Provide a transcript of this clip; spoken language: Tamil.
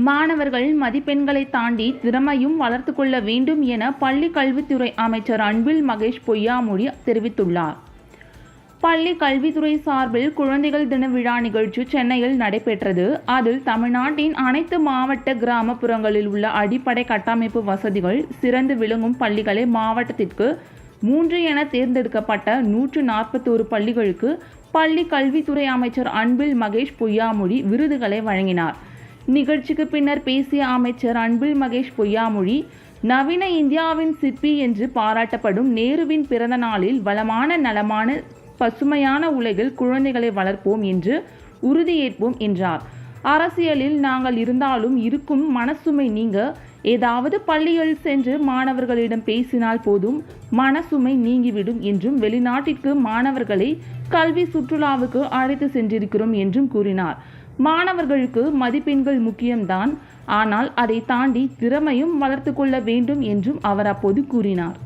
மாணவர்கள் மதிப்பெண்களை தாண்டி திறமையும் வளர்த்து கொள்ள வேண்டும் என பள்ளி கல்வித்துறை அமைச்சர் அன்பில் மகேஷ் பொய்யாமொழி தெரிவித்துள்ளார். பள்ளி கல்வித்துறை சார்பில் குழந்தைகள் தின விழா நிகழ்ச்சி சென்னையில் நடைபெற்றது. அதில் தமிழ்நாட்டின் அனைத்து மாவட்ட கிராமப்புறங்களில் உள்ள அடிப்படை கட்டமைப்பு வசதிகள் சிறந்து விளங்கும் பள்ளிகளை மாவட்டத்திற்கு 3 என தேர்ந்தெடுக்கப்பட்ட 141 பள்ளிகளுக்கு பள்ளி கல்வித்துறை அமைச்சர் அன்பில் மகேஷ் பொய்யாமொழி விருதுகளை வழங்கினார். நிகழ்ச்சிக்கு பின்னர் பேசிய அமைச்சர் அன்பில் மகேஷ் பொய்யாமொழி, நவீன இந்தியாவின் சிற்பி என்று பாராட்டப்படும் நேருவின் பிறந்த நாளில் வளமான நலமான பசுமையான உலகில் குழந்தைகளை வளர்ப்போம் என்று உறுதியேற்போம் என்றார். அரசியலில் நாங்கள் இருந்தாலும் இருக்கும் மனசுமை நீங்க ஏதாவது பள்ளியில் சென்று மாணவர்களிடம் பேசினால் போதும் மனசுமை நீங்கிவிடும் என்றும் வெளிநாட்டிற்கு மாணவர்களை கல்வி சுற்றுலாவுக்கு அழைத்து சென்றிருக்கிறோம் என்றும் கூறினார். மாணவர்களுக்கு மதிப்பெண்கள் முக்கியம்தான், ஆனால் அதை தாண்டி திறமையும் வளர்த்து கொள்ள வேண்டும் என்றும் அவர் அப்போது கூறினார்.